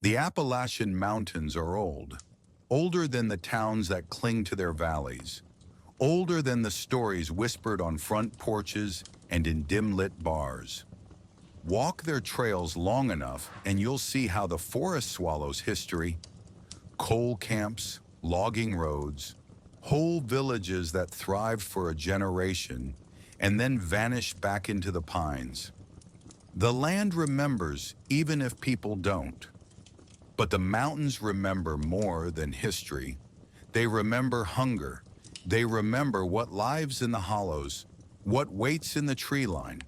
The Appalachian Mountains are old, older than the towns that cling to their valleys, older than the stories whispered on front porches and in dim-lit bars. Walk their trails long enough and you'll see how the forest swallows history, coal camps, logging roads, whole villages that thrived for a generation and then vanished back into the pines. The land remembers even if people don't. But the mountains remember more than history. They remember hunger. They remember what lives in the hollows, what waits in the tree line,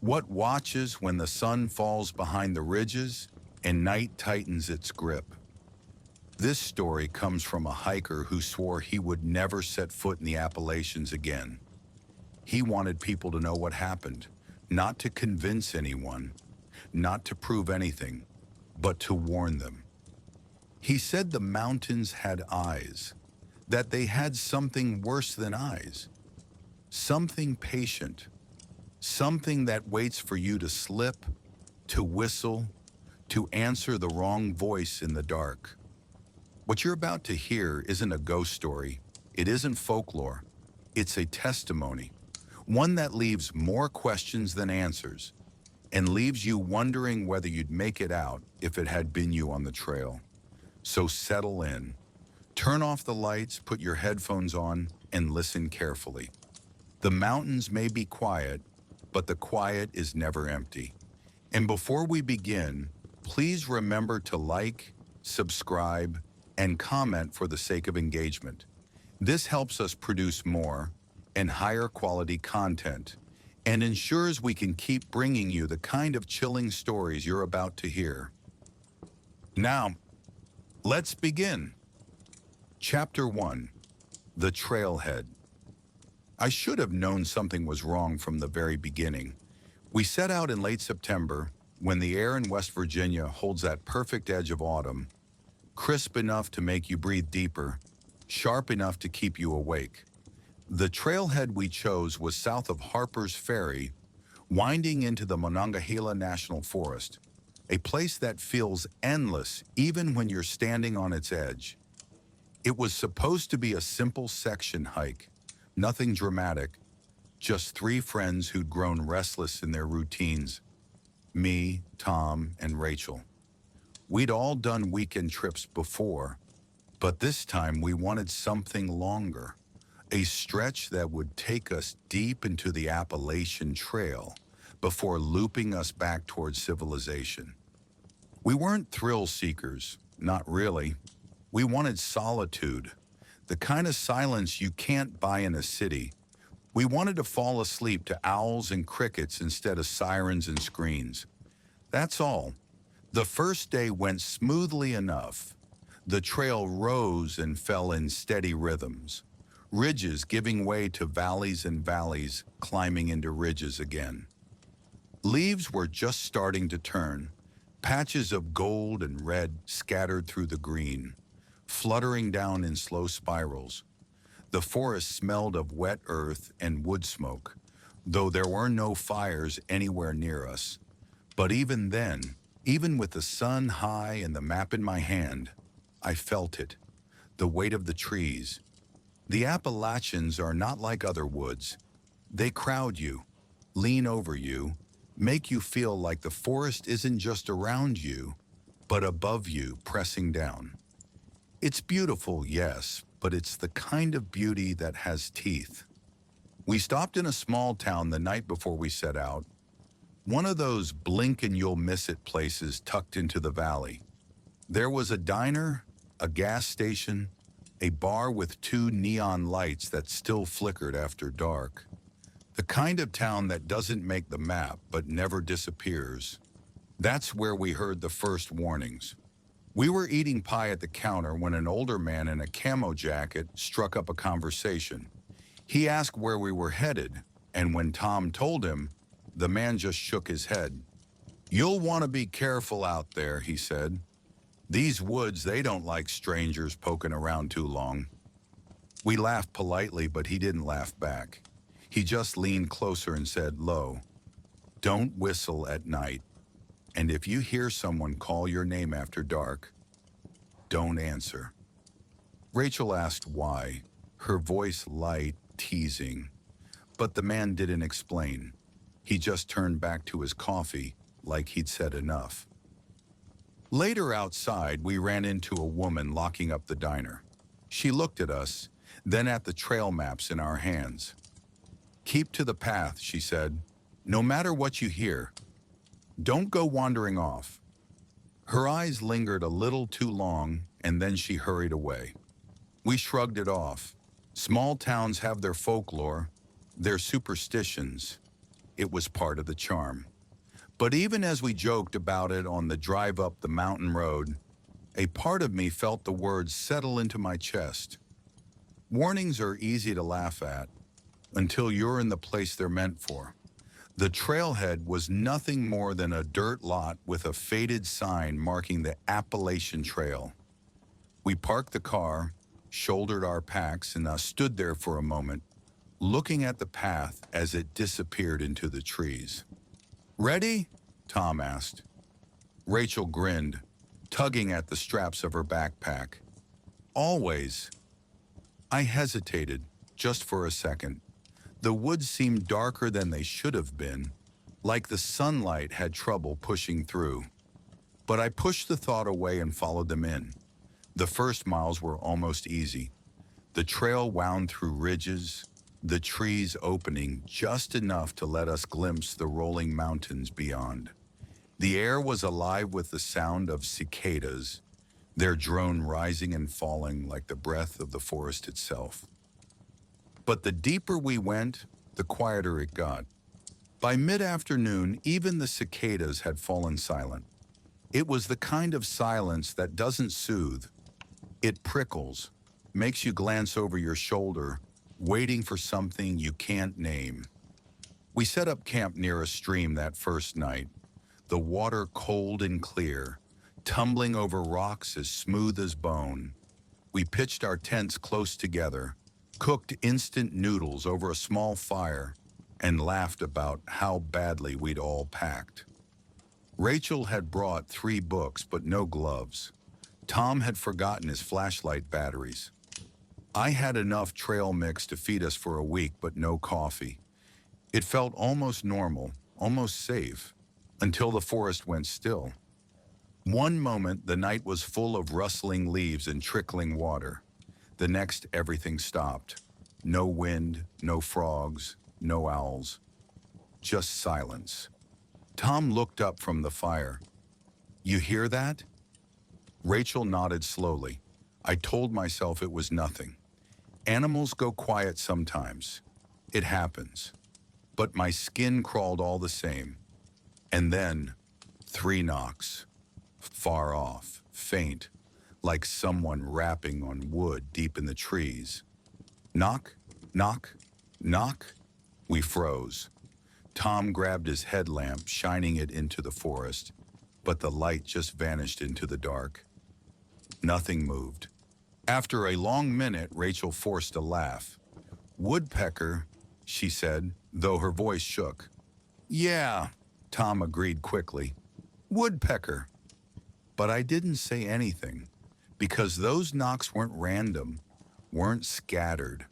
what watches when the sun falls behind the ridges and night tightens its grip. This story comes from a hiker who swore he would never set foot in the Appalachians again. He wanted people to know what happened, not to convince anyone, not to prove anything, but to warn them. He said the mountains had eyes, that they had something worse than eyes, something patient, something that waits for you to slip, to whistle, to answer the wrong voice in the dark. What you're about to hear isn't a ghost story, it isn't folklore, it's a testimony, one that leaves more questions than answers, and leaves you wondering whether you'd make it out if it had been you on the trail. So settle in, turn off the lights, put your headphones on, and listen carefully. The mountains may be quiet, but the quiet is never empty. And before we begin, please remember to like, subscribe, and comment for the sake of engagement. This helps us produce more and higher quality content and ensures we can keep bringing you the kind of chilling stories you're about to hear. Now, let's begin. Chapter 1. The Trailhead. I should have known something was wrong from the very beginning. We set out in late September, when the air in West Virginia holds that perfect edge of autumn, crisp enough to make you breathe deeper, sharp enough to keep you awake. The trailhead we chose was south of Harper's Ferry, winding into the Monongahela National Forest, a place that feels endless even when you're standing on its edge. It was supposed to be a simple section hike, nothing dramatic, just three friends who'd grown restless in their routines, me, Tom, and Rachel. We'd all done weekend trips before, but this time we wanted something longer, a stretch that would take us deep into the Appalachian Trail before looping us back towards civilization. We weren't thrill seekers, not really. We wanted solitude, the kind of silence you can't buy in a city. We wanted to fall asleep to owls and crickets instead of sirens and screens. That's all. The first day went smoothly enough. The trail rose and fell in steady rhythms, ridges giving way to valleys and valleys climbing into ridges again. Leaves were just starting to turn, patches of gold and red scattered through the green, fluttering down in slow spirals. The forest smelled of wet earth and wood smoke, though there were no fires anywhere near us. But even then, even with the sun high and the map in my hand, I felt it, the weight of the trees. The Appalachians are not like other woods. They crowd you, lean over you, make you feel like the forest isn't just around you, but above you, pressing down. It's beautiful, yes, but it's the kind of beauty that has teeth. We stopped in a small town the night before we set out, one of those blink and you'll miss it places tucked into the valley. There was a diner, a gas station, a bar with two neon lights that still flickered after dark. The kind of town that doesn't make the map but never disappears. That's where we heard the first warnings. We were eating pie at the counter when an older man in a camo jacket struck up a conversation. He asked where we were headed, and when Tom told him, the man just shook his head. "You'll want to be careful out there," he said. "These woods, they don't like strangers poking around too long." We laughed politely, but he didn't laugh back. He just leaned closer and said low, "Don't whistle at night." And if you hear someone call your name after dark, don't answer. Rachel asked why, her voice light, teasing. But the man didn't explain. He just turned back to his coffee like he'd said enough. Later outside, we ran into a woman locking up the diner. She looked at us, then at the trail maps in our hands. "Keep to the path," she said. "No matter what you hear, don't go wandering off." Her eyes lingered a little too long, and then she hurried away. We shrugged it off. Small towns have their folklore, their superstitions. It was part of the charm. But even as we joked about it on the drive up the mountain road, a part of me felt the words settle into my chest. Warnings are easy to laugh at until you're in the place they're meant for. The trailhead was nothing more than a dirt lot with a faded sign marking the Appalachian Trail. We parked the car, shouldered our packs, and stood there for a moment, looking at the path as it disappeared into the trees. "Ready?" Tom asked. Rachel grinned, tugging at the straps of her backpack. "Always." I hesitated, just for a second. The woods seemed darker than they should have been, like the sunlight had trouble pushing through. But I pushed the thought away and followed them in. The first miles were almost easy. The trail wound through ridges, the trees opening just enough to let us glimpse the rolling mountains beyond. The air was alive with the sound of cicadas, their drone rising and falling like the breath of the forest itself. But the deeper we went, the quieter it got. By mid-afternoon, even the cicadas had fallen silent. It was the kind of silence that doesn't soothe. It prickles, makes you glance over your shoulder, waiting for something you can't name. We set up camp near a stream that first night, the water cold and clear, tumbling over rocks as smooth as bone. We pitched our tents close together, cooked instant noodles over a small fire, and laughed about how badly we'd all packed. Rachel had brought 3 books but no gloves. Tom had forgotten his flashlight batteries. I had enough trail mix to feed us for a week but no coffee. It felt almost normal, almost safe, until the forest went still. One moment, the night was full of rustling leaves and trickling water. The next, everything stopped. No wind, no frogs, no owls. Just silence. Tom looked up from the fire. "You hear that?" Rachel nodded slowly. I told myself it was nothing. Animals go quiet sometimes. It happens. But my skin crawled all the same. And then, 3 knocks. Far off, faint, like someone rapping on wood deep in the trees. Knock, knock, knock. We froze. Tom grabbed his headlamp, shining it into the forest, but the light just vanished into the dark. Nothing moved. After a long minute, Rachel forced a laugh. "Woodpecker," she said, though her voice shook. "Yeah," Tom agreed quickly. "Woodpecker." But I didn't say anything, because those knocks weren't random, weren't scattered.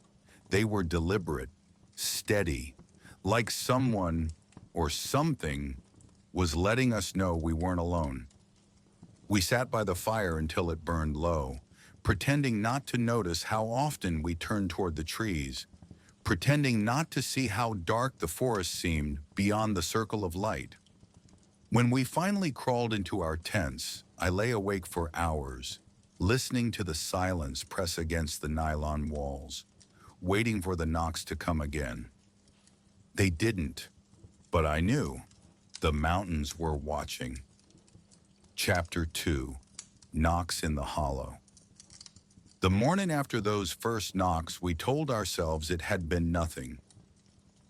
They were deliberate, steady, like someone or something was letting us know we weren't alone. We sat by the fire until it burned low, pretending not to notice how often we turned toward the trees, pretending not to see how dark the forest seemed beyond the circle of light. When we finally crawled into our tents, I lay awake for hours, listening to the silence press against the nylon walls, waiting for the knocks to come again. They didn't, but I knew the mountains were watching. Chapter 2, Knocks in the Hollow. The morning after those first knocks, we told ourselves it had been nothing.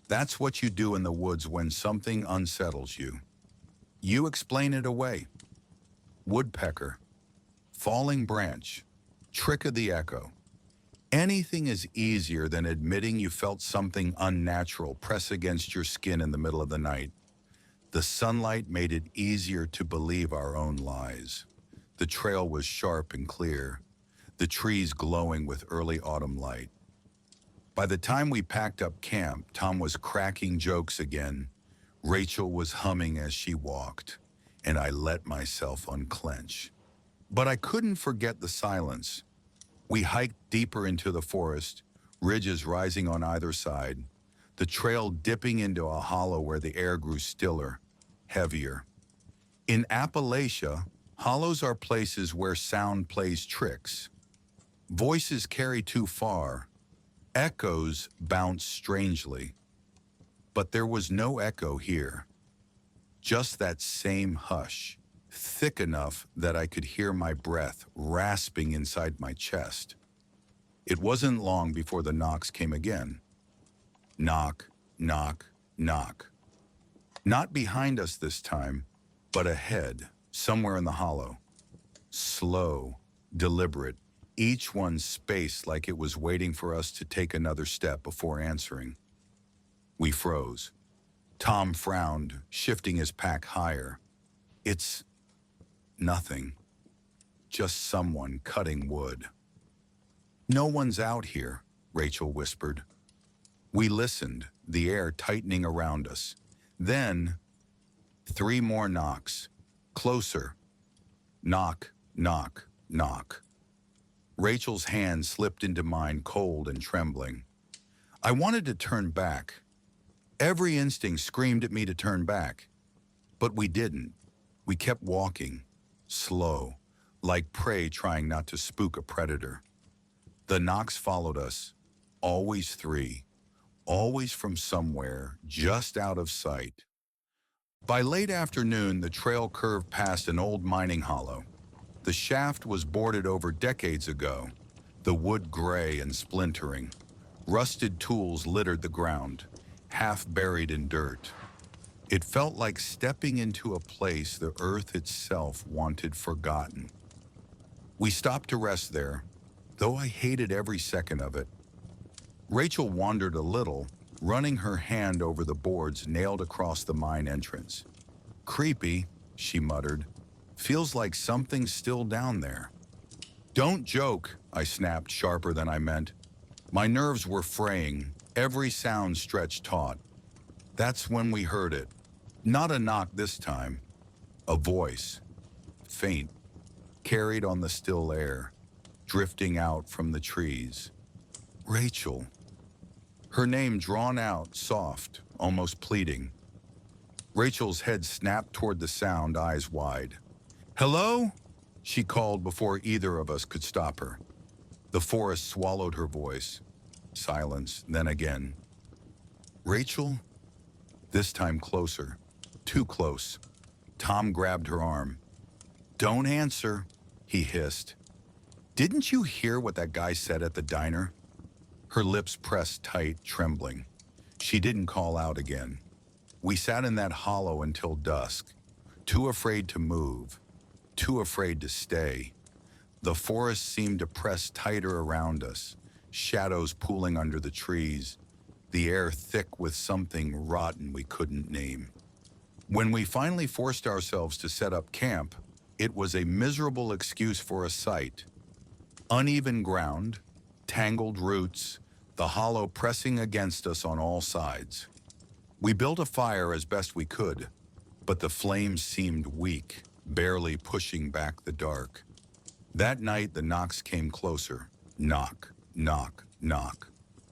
That's what you do in the woods when something unsettles you. You explain it away. Woodpecker, falling branch, trick of the echo. Anything is easier than admitting you felt something unnatural press against your skin in the middle of the night. The sunlight made it easier to believe our own lies. The trail was sharp and clear, the trees glowing with early autumn light. By the time we packed up camp, Tom was cracking jokes again. Rachel was humming as she walked, and I let myself unclench. But I couldn't forget the silence. We hiked deeper into the forest, ridges rising on either side, the trail dipping into a hollow where the air grew stiller, heavier. In Appalachia, hollows are places where sound plays tricks. Voices carry too far, echoes bounce strangely. But there was no echo here, just that same hush, thick enough that I could hear my breath rasping inside my chest. It wasn't long before the knocks came again. Knock, knock, knock. Not behind us this time, but ahead, somewhere in the hollow. Slow, deliberate, each one spaced like it was waiting for us to take another step before answering. We froze. Tom frowned, shifting his pack higher. It's nothing. Just someone cutting wood. No one's out here, Rachel whispered. We listened, the air tightening around us. Then, 3 more knocks. Closer. Knock, knock, knock. Rachel's hand slipped into mine, cold and trembling. I wanted to turn back. Every instinct screamed at me to turn back. But we didn't. We kept walking, slow, like prey trying not to spook a predator. The knocks followed us, always 3, always from somewhere just out of sight. By late afternoon, the trail curved past an old mining hollow. The shaft was boarded over decades ago, the wood gray and splintering. Rusted tools littered the ground, half buried in dirt. It felt like stepping into a place the earth itself wanted forgotten. We stopped to rest there, though I hated every second of it. Rachel wandered a little, running her hand over the boards nailed across the mine entrance. Creepy, she muttered. Feels like something's still down there. Don't joke, I snapped sharper than I meant. My nerves were fraying, every sound stretched taut. That's when we heard it. Not a knock this time. A voice. Faint. Carried on the still air. Drifting out from the trees. Rachel. Her name drawn out, soft, almost pleading. Rachel's head snapped toward the sound, eyes wide. Hello? She called before either of us could stop her. The forest swallowed her voice. Silence, then again. Rachel? This time closer. Too close. Tom grabbed her arm. Don't answer, he hissed. Didn't you hear what that guy said at the diner? Her lips pressed tight, trembling. She didn't call out again. We sat in that hollow until dusk, too afraid to move, too afraid to stay. The forest seemed to press tighter around us, shadows pooling under the trees, the air thick with something rotten we couldn't name. When we finally forced ourselves to set up camp, it was a miserable excuse for a sight. Uneven ground, tangled roots, the hollow pressing against us on all sides. We built a fire as best we could, but the flames seemed weak, barely pushing back the dark. That night, the knocks came closer. Knock, knock, knock.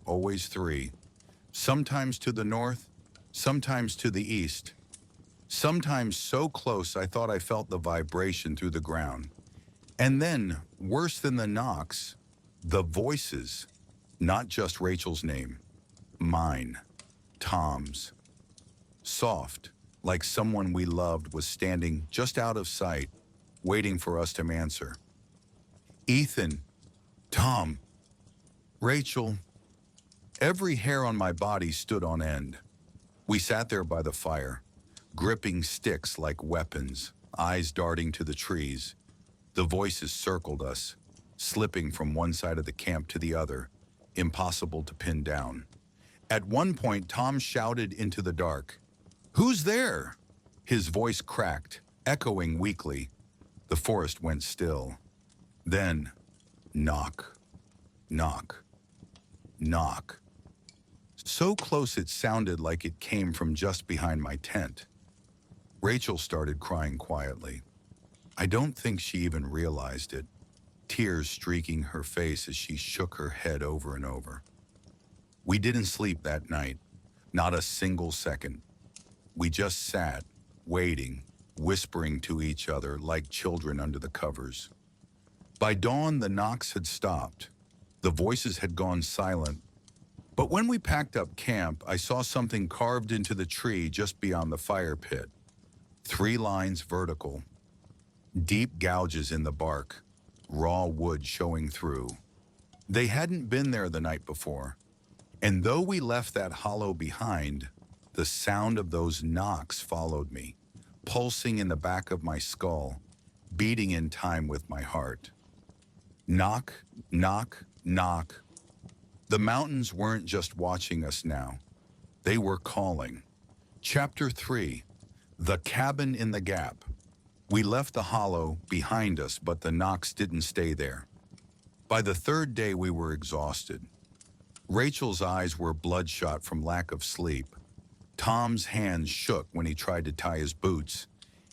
Always 3. Sometimes to the north, sometimes to the east. Sometimes so close I thought I felt the vibration through the ground. And then, worse than the knocks, the voices. Not just Rachel's name. Mine. Tom's. Soft, like someone we loved was standing just out of sight, waiting for us to answer. Ethan. Tom. Rachel. Every hair on my body stood on end. We sat there by the fire, gripping sticks like weapons, eyes darting to the trees. The voices circled us, slipping from one side of the camp to the other, impossible to pin down. At one point, Tom shouted into the dark, "Who's there?" His voice cracked, echoing weakly. The forest went still. Then, knock, knock, knock. So close it sounded like it came from just behind my tent. Rachel started crying quietly. I don't think she even realized it, tears streaking her face as she shook her head over and over. We didn't sleep that night, not a single second. We just sat, waiting, whispering to each other like children under the covers. By dawn, the knocks had stopped. The voices had gone silent. But when we packed up camp, I saw something carved into the tree just beyond the fire pit. 3 lines vertical, deep gouges in the bark, raw wood showing through. They hadn't been there the night before. And though we left that hollow behind, the sound of those knocks followed me, pulsing in the back of my skull, beating in time with my heart. Knock, knock, knock. The mountains weren't just watching us now. They were calling. Chapter 3, The Cabin in the Gap. We left the hollow behind us, but the knocks didn't stay there. By the 3rd day, we were exhausted. Rachel's eyes were bloodshot from lack of sleep. Tom's hands shook when he tried to tie his boots,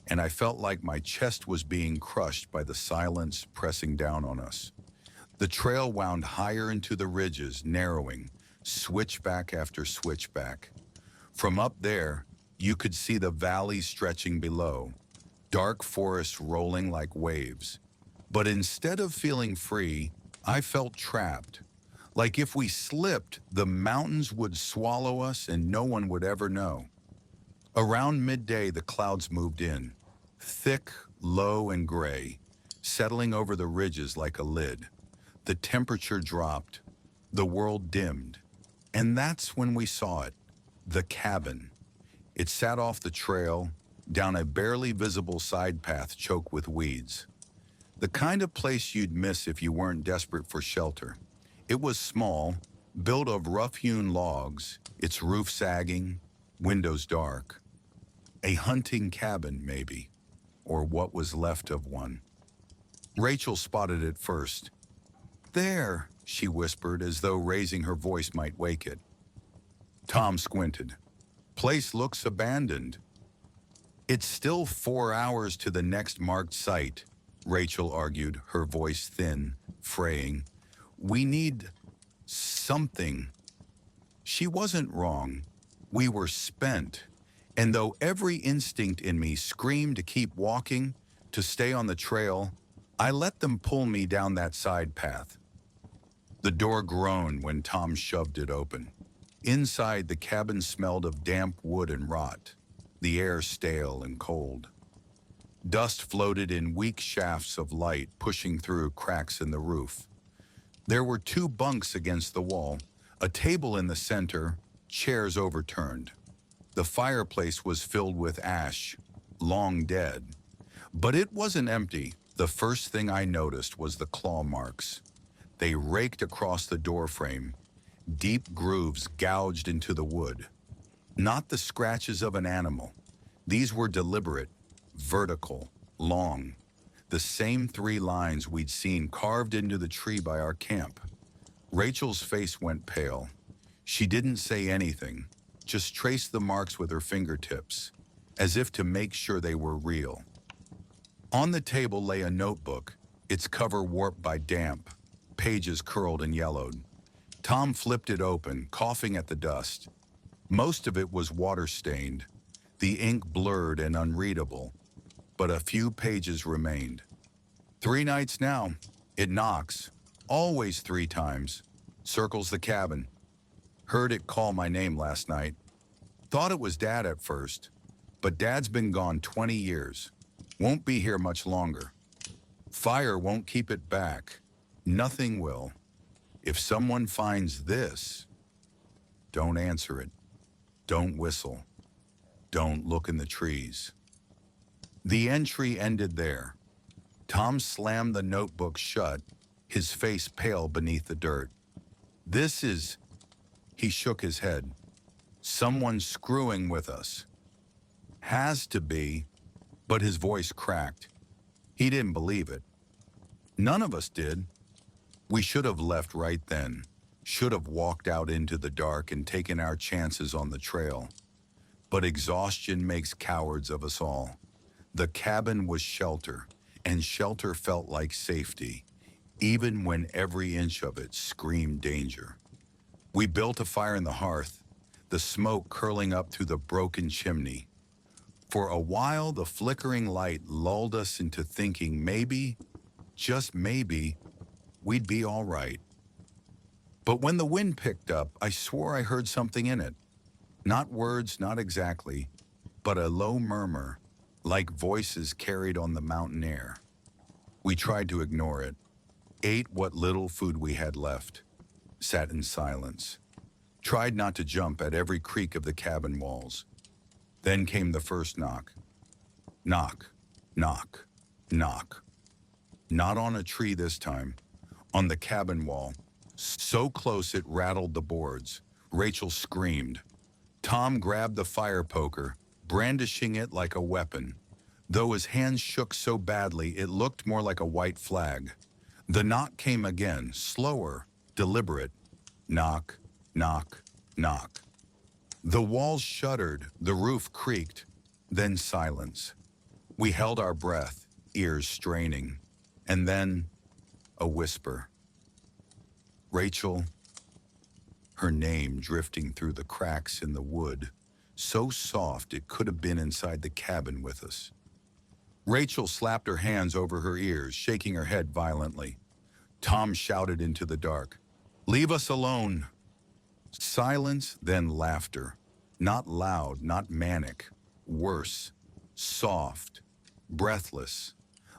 and I felt like my chest was being crushed by the silence pressing down on us. The trail wound higher into the ridges, narrowing, switchback after switchback. From up there, you could see the valleys stretching below, dark forests rolling like waves. But instead of feeling free, I felt trapped. Like if we slipped, the mountains would swallow us and no one would ever know. Around midday, the clouds moved in, thick, low, and gray, settling over the ridges like a lid. The temperature dropped, the world dimmed, and that's when we saw it, the cabin. It sat off the trail, down a barely visible side path choked with weeds. The kind of place you'd miss if you weren't desperate for shelter. It was small, built of rough-hewn logs, its roof sagging, windows dark. A hunting cabin, maybe, or what was left of one. Rachel spotted it first. "There," she whispered, as though raising her voice might wake it. Tom squinted. "Place looks abandoned." "It's still 4 hours to the next marked site," Rachel argued, her voice thin, fraying. "We need something." She wasn't wrong. We were spent. And though every instinct in me screamed to keep walking, to stay on the trail, I let them pull me down that side path. The door groaned when Tom shoved it open. Inside, the cabin smelled of damp wood and rot, the air stale and cold. Dust floated in weak shafts of light, pushing through cracks in the roof. There were 2 bunks against the wall, a table in the center, chairs overturned. The fireplace was filled with ash, long dead. But it wasn't empty. The first thing I noticed was the claw marks. They raked across the doorframe, deep grooves gouged into the wood. Not the scratches of an animal. These were deliberate, vertical, long. The same 3 lines we'd seen carved into the tree by our camp. Rachel's face went pale. She didn't say anything, just traced the marks with her fingertips, as if to make sure they were real. On the table lay a notebook, its cover warped by damp, pages curled and yellowed. Tom flipped it open, coughing at the dust. Most of it was water-stained, the ink blurred and unreadable, but a few pages remained. 3 nights now. It knocks, always 3 times. Circles the cabin. Heard it call my name last night. Thought it was Dad at first, but Dad's been gone 20 years. Won't be here much longer. Fire won't keep it back. Nothing will. If someone finds this, don't answer it. Don't whistle. Don't look in the trees. The entry ended there. Tom slammed the notebook shut, his face pale beneath the dirt. "This is..." He shook his head. "Someone screwing with us." Has to be, but his voice cracked. He didn't believe it. None of us did. We should have left right then, should have walked out into the dark and taken our chances on the trail. But exhaustion makes cowards of us all. The cabin was shelter, and shelter felt like safety, even when every inch of it screamed danger. We built a fire in the hearth, the smoke curling up through the broken chimney. For a while, the flickering light lulled us into thinking maybe, just maybe, we'd be all right. But when the wind picked up, I swore I heard something in it. Not words, not exactly, but a low murmur, like voices carried on the mountain air. We tried to ignore it, ate what little food we had left, sat in silence, tried not to jump at every creak of the cabin walls. Then came the first knock. Knock, knock, knock. Not on a tree this time, on the cabin wall, so close it rattled the boards. Rachel screamed. Tom grabbed the fire poker, brandishing it like a weapon. Though his hands shook so badly, it looked more like a white flag. The knock came again, slower, deliberate. Knock, knock, knock. The walls shuddered, the roof creaked, then silence. We held our breath, ears straining, and then a whisper. Rachel, her name drifting through the cracks in the wood, so soft it could have been inside the cabin with us. Rachel slapped her hands over her ears, shaking her head violently. Tom shouted into the dark, "Leave us alone!" Silence, then laughter. Not loud, not manic. Worse. Soft. Breathless.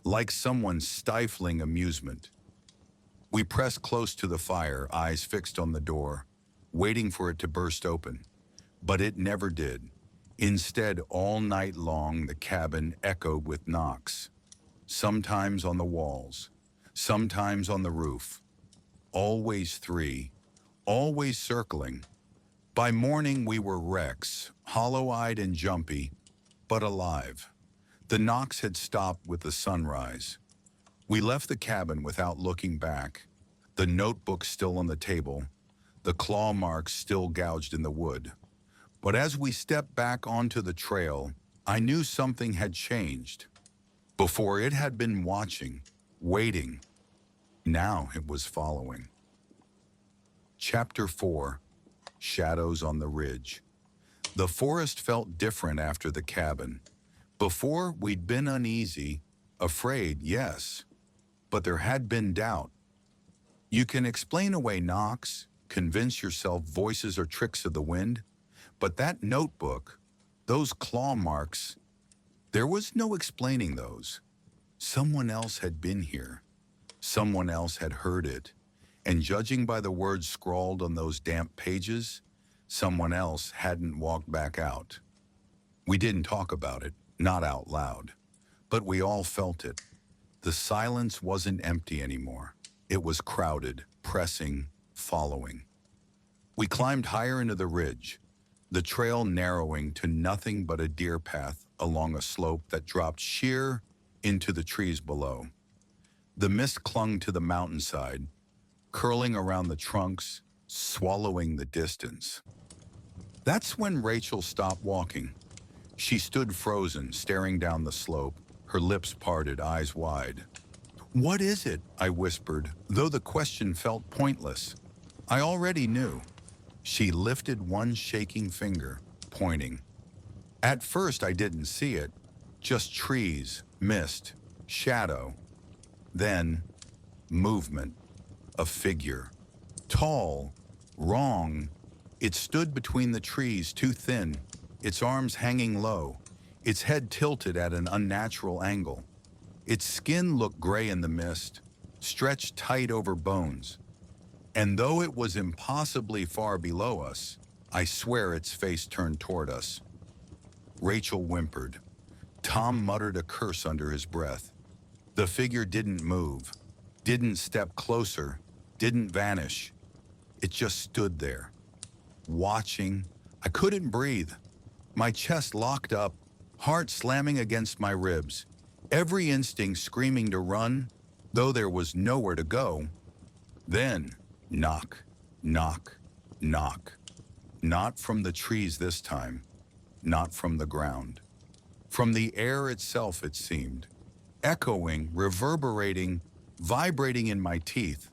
Like someone stifling amusement. We pressed close to the fire, eyes fixed on the door, waiting for it to burst open. But it never did. Instead, all night long, the cabin echoed with knocks. Sometimes on the walls. Sometimes on the roof. Always three. Always circling. By morning, we were wrecks, hollow-eyed and jumpy, but alive. The knocks had stopped with the sunrise. We left the cabin without looking back, the notebook still on the table, the claw marks still gouged in the wood. But as we stepped back onto the trail, I knew something had changed. Before, it had been watching, waiting. Now it was following. Chapter 4. Shadows on the Ridge. The forest felt different after the cabin. Before, we'd been uneasy, afraid, yes, but there had been doubt. You can explain away knocks, convince yourself voices are tricks of the wind, but that notebook, those claw marks, there was no explaining those. Someone else had been here. Someone else had heard it. And judging by the words scrawled on those damp pages, someone else hadn't walked back out. We didn't talk about it, not out loud, but we all felt it. The silence wasn't empty anymore. It was crowded, pressing, following. We climbed higher into the ridge, the trail narrowing to nothing but a deer path along a slope that dropped sheer into the trees below. The mist clung to the mountainside, curling around the trunks, swallowing the distance. That's when Rachel stopped walking. She stood frozen, staring down the slope, her lips parted, eyes wide. "What is it?" I whispered, though the question felt pointless. I already knew. She lifted one shaking finger, pointing. At first I didn't see it, just trees, mist, shadow. Then, movement. A figure. Tall. Wrong. It stood between the trees, too thin, its arms hanging low, its head tilted at an unnatural angle. Its skin looked gray in the mist, stretched tight over bones. And though it was impossibly far below us, I swear its face turned toward us. Rachel whimpered. Tom muttered a curse under his breath. The figure didn't move, didn't step closer, didn't vanish. It just stood there, watching. I couldn't breathe. My chest locked up, heart slamming against my ribs, every instinct screaming to run, though there was nowhere to go. Then, knock, knock, knock. Not from the trees this time, not from the ground. From the air itself, it seemed, echoing, reverberating, vibrating in my teeth.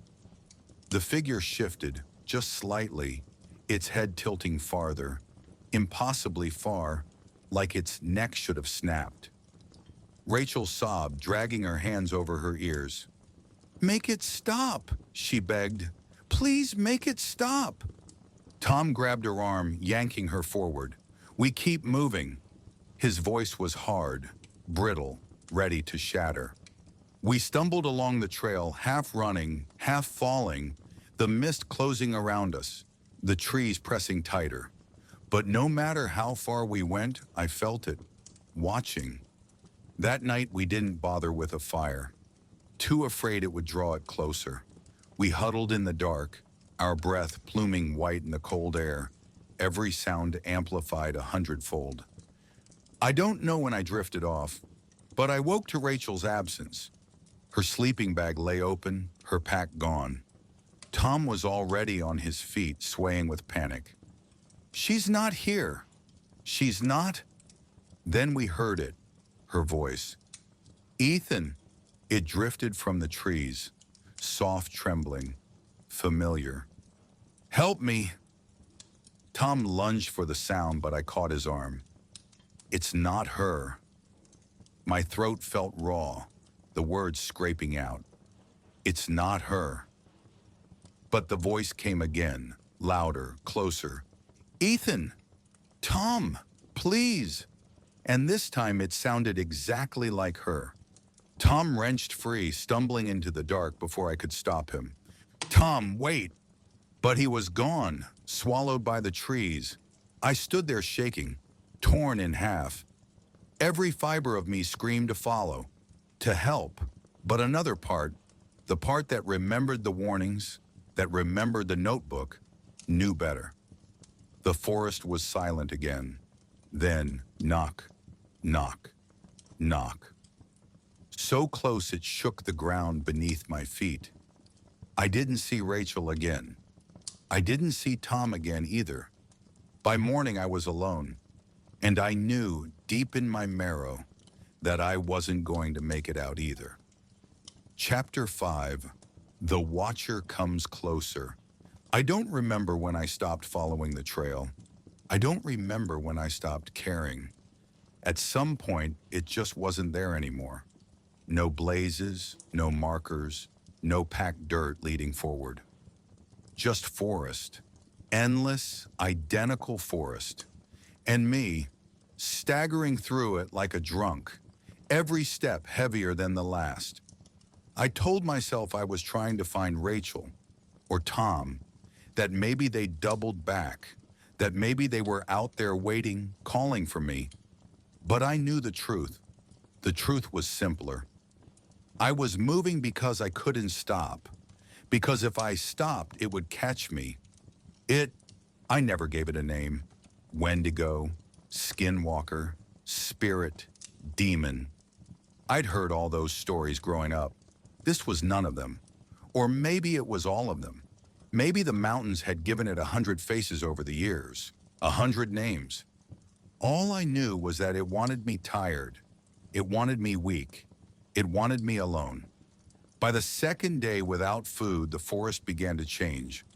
The figure shifted, just slightly, its head tilting farther, impossibly far, like its neck should have snapped. Rachel sobbed, dragging her hands over her ears. "Make it stop," she begged. "Please make it stop." Tom grabbed her arm, yanking her forward. "We keep moving." His voice was hard, brittle, ready to shatter. We stumbled along the trail, half running, half falling, the mist closing around us, the trees pressing tighter. But no matter how far we went, I felt it, watching. That night we didn't bother with a fire, too afraid it would draw it closer. We huddled in the dark, our breath pluming white in the cold air, every sound amplified 100-fold. I don't know when I drifted off, but I woke to Rachel's absence. Her sleeping bag lay open, her pack gone. Tom was already on his feet, swaying with panic. "She's not here. She's not." Then we heard it, her voice. "Ethan." It drifted from the trees, soft, trembling, familiar. "Help me." Tom lunged for the sound, but I caught his arm. "It's not her." My throat felt raw, the words scraping out. "It's not her." But the voice came again, louder, closer. "Ethan! Tom! Please!" And this time it sounded exactly like her. Tom wrenched free, stumbling into the dark before I could stop him. "Tom, wait!" But he was gone, swallowed by the trees. I stood there shaking, torn in half. Every fiber of me screamed to follow, to help. But another part, the part that remembered the warnings, that remembered the notebook, knew better. The forest was silent again. Then, knock, knock, knock. So close it shook the ground beneath my feet. I didn't see Rachel again. I didn't see Tom again either. By morning I was alone, and I knew deep in my marrow that I wasn't going to make it out either. Chapter 5, The Watcher Comes Closer. I don't remember when I stopped following the trail. I don't remember when I stopped caring. At some point, it just wasn't there anymore. No blazes, no markers, no packed dirt leading forward. Just forest. Endless, identical forest. And me, staggering through it like a drunk, every step heavier than the last. I told myself I was trying to find Rachel, or Tom, that maybe they doubled back, that maybe they were out there waiting, calling for me. But I knew the truth. The truth was simpler. I was moving because I couldn't stop, because if I stopped, it would catch me. I never gave it a name. Wendigo, skinwalker, spirit, demon. I'd heard all those stories growing up. This was none of them. Or maybe it was all of them. Maybe the mountains had given it 100 faces over the years, 100 names. All I knew was that it wanted me tired. It wanted me weak. It wanted me alone. By the second day without food, the forest began to change.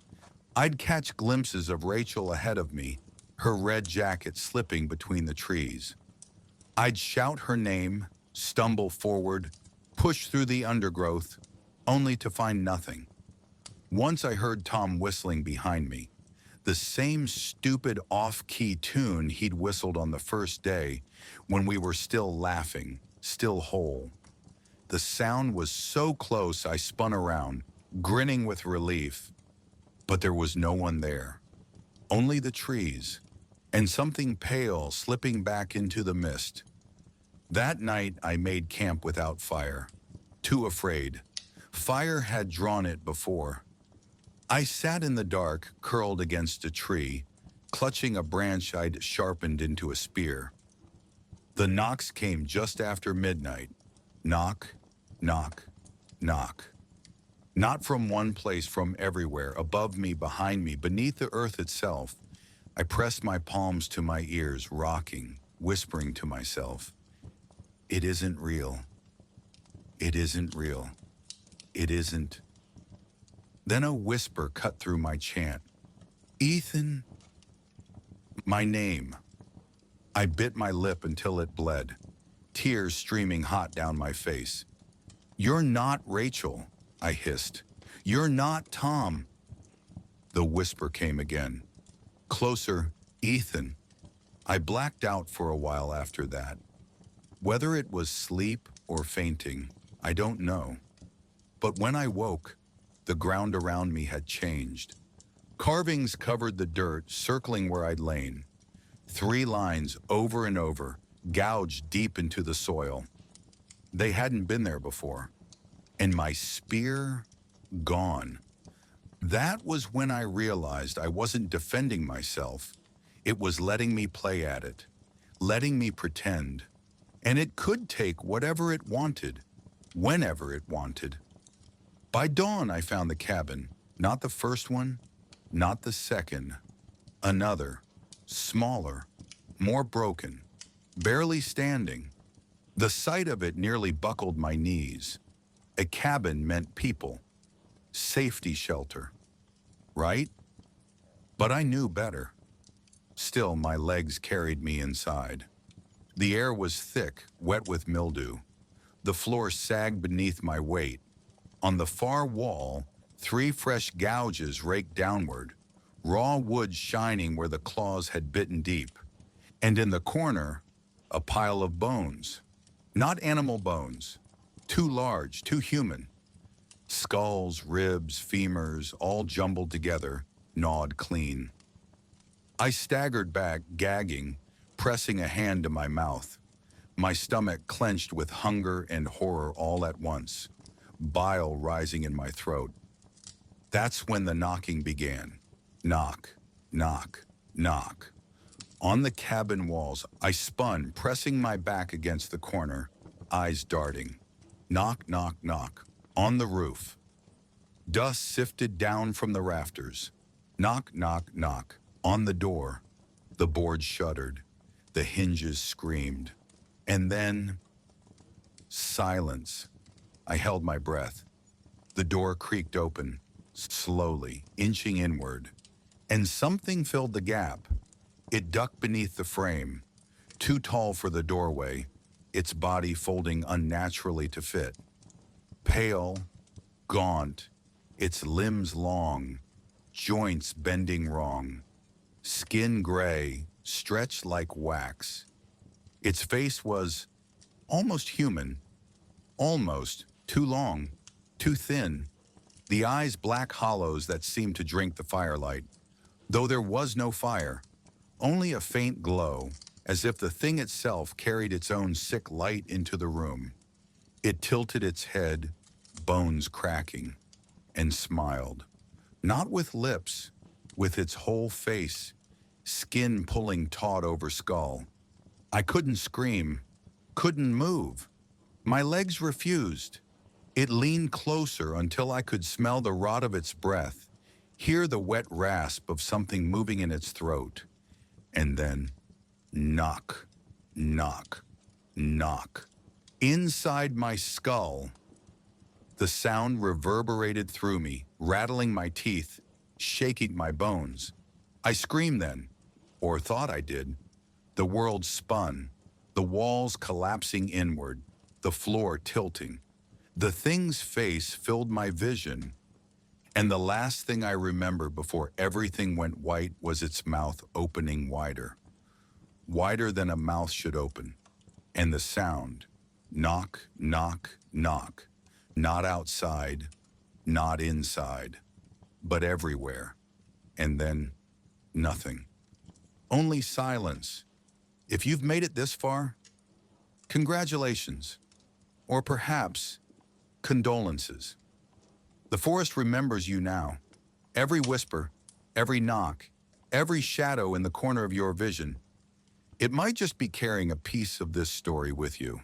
I'd catch glimpses of Rachel ahead of me, her red jacket slipping between the trees. I'd shout her name, stumble forward, push through the undergrowth, only to find nothing. Once I heard Tom whistling behind me, the same stupid off-key tune he'd whistled on the first day when we were still laughing, still whole. The sound was so close I spun around, grinning with relief. But there was no one there. Only the trees, and something pale slipping back into the mist. That night I made camp without fire, too afraid. Fire had drawn it before. I sat in the dark, curled against a tree, clutching a branch I'd sharpened into a spear. The knocks came just after midnight. Knock, knock, knock. Not from one place, from everywhere, above me, behind me, beneath the earth itself. I pressed my palms to my ears, rocking, whispering to myself, "It isn't real. It isn't real. It isn't." Then a whisper cut through my chant. "Ethan." My name. I bit my lip until it bled, tears streaming hot down my face. "You're not Rachel," I hissed. "You're not Tom." The whisper came again. Closer, "Ethan." I blacked out for a while after that. Whether it was sleep or fainting, I don't know. But when I woke, the ground around me had changed. Carvings covered the dirt, circling where I'd lain. 3 lines over and over, gouged deep into the soil. They hadn't been there before. And my spear, gone. That was when I realized I wasn't defending myself. It was letting me play at it, letting me pretend. And it could take whatever it wanted, whenever it wanted. By dawn, I found the cabin. Not the first one, not the second. Another, smaller, more broken, barely standing. The sight of it nearly buckled my knees. A cabin meant people, safety shelter, right? But I knew better. Still, my legs carried me inside. The air was thick, wet with mildew. The floor sagged beneath my weight. On the far wall, 3 fresh gouges raked downward, raw wood shining where the claws had bitten deep. And in the corner, a pile of bones. Not animal bones. Too large, too human. Skulls, ribs, femurs, all jumbled together, gnawed clean. I staggered back, gagging, pressing a hand to my mouth. My stomach clenched with hunger and horror all at once, bile rising in my throat. That's when the knocking began. Knock, knock, knock. On the cabin walls, I spun, pressing my back against the corner, eyes darting. Knock, knock, knock. On the roof. Dust sifted down from the rafters. Knock, knock, knock. On the door. The board shuddered. The hinges screamed. And then, silence. I held my breath. The door creaked open, slowly, inching inward. And something filled the gap. It ducked beneath the frame, too tall for the doorway, its body folding unnaturally to fit. Pale, gaunt, its limbs long, joints bending wrong, skin gray, stretched like wax. Its face was almost human, almost too long, too thin, the eyes black hollows that seemed to drink the firelight, though there was no fire, only a faint glow, as if the thing itself carried its own sick light into the room. It tilted its head, bones cracking, and smiled. Not with lips, with its whole face, skin pulling taut over skull. I couldn't scream, couldn't move. My legs refused. It leaned closer until I could smell the rot of its breath, hear the wet rasp of something moving in its throat. And then, knock, knock, knock. Inside my skull, the sound reverberated through me, rattling my teeth, shaking my bones. I screamed then, or thought I did. The world spun, the walls collapsing inward, the floor tilting. The thing's face filled my vision, and the last thing I remember before everything went white was its mouth opening wider. Wider than a mouth should open. And the sound, knock, knock, knock. Not outside, not inside, but everywhere. And then, nothing. Only silence. If you've made it this far, congratulations. Or perhaps, condolences. The forest remembers you now. Every whisper, every knock, every shadow in the corner of your vision. It might just be carrying a piece of this story with you.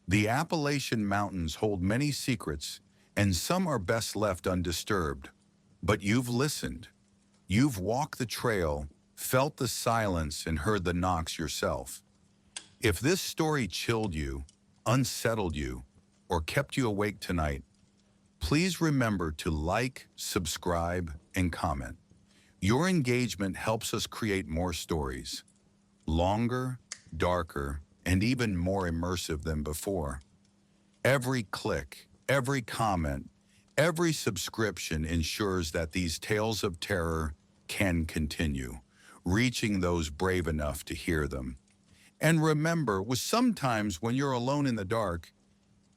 The Appalachian Mountains hold many secrets, and some are best left undisturbed. But you've listened. You've walked the trail, felt the silence, and heard the knocks yourself. If this story chilled you, unsettled you, or kept you awake tonight, please remember to like, subscribe, and comment. Your engagement helps us create more stories, longer, darker, and even more immersive than before. Every click, every comment, every subscription ensures that these tales of terror can continue, reaching those brave enough to hear them. And remember, sometimes when you're alone in the dark,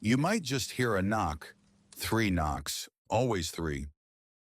you might just hear a knock. 3 knocks, always 3.